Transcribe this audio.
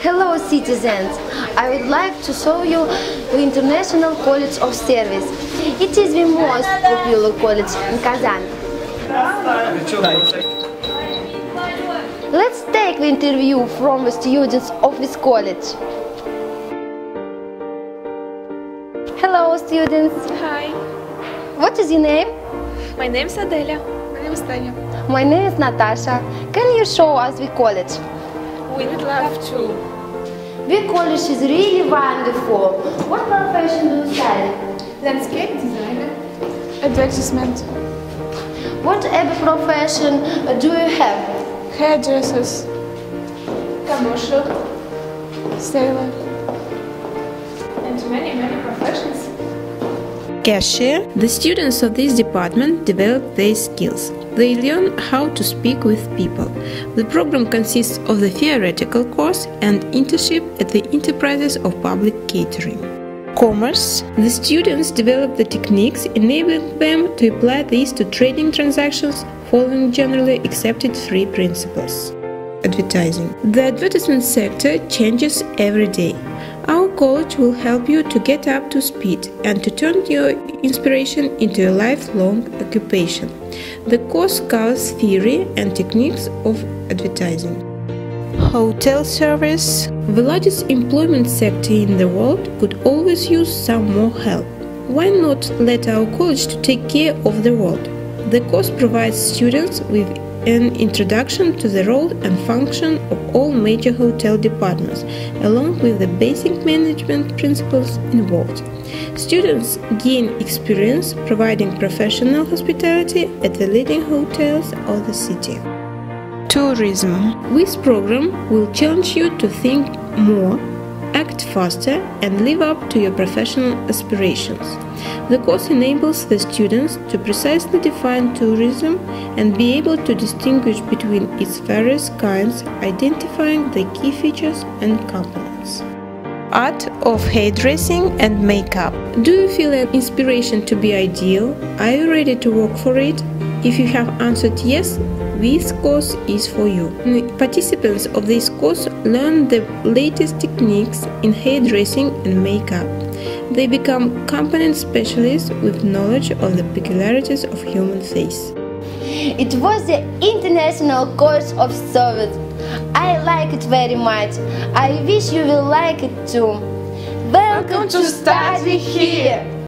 Hello citizens, I would like to show you the International College of Service. It is the most popular college in Kazan. Let's take the interview from the students of this college. Hello students. Hi. What is your name? My name is Adelia. My name is Tanya. My name is Natasha. Can you show us the college? We would love to. The college is really wonderful. What profession do you study? Landscape designer. Advertisement. What other profession do you have? Hairdressers. Commercial. Sailor. And many professions. Cashier. The students of this department develop their skills. They learn how to speak with people. The program consists of the theoretical course and internship at the enterprises of public catering. Commerce. The students develop the techniques enabling them to apply these to trading transactions following generally accepted three principles. Advertising. The advertisement sector changes every day. Our college will help you to get up to speed and to turn your inspiration into a lifelong occupation. The course covers theory and techniques of advertising. Hotel service. The largest employment sector in the world could always use some more help. Why not let our college to take care of the world? The course provides students with an introduction to the role and function of all major hotel departments, along with the basic management principles involved. Students gain experience providing professional hospitality at the leading hotels of the city. Tourism. This program will challenge you to think more, act faster, and live up to your professional aspirations. The course enables the students to precisely define tourism and be able to distinguish between its various kinds, identifying the key features and components. Art of hairdressing and makeup. Do you feel an inspiration to be ideal? Are you ready to work for it? If you have answered yes, this course is for you. Participants of this course learn the latest techniques in hairdressing and makeup. They become competent specialists with knowledge of the peculiarities of human face. It was the International College of Service. I like it very much. I wish you will like it too. Welcome to study here!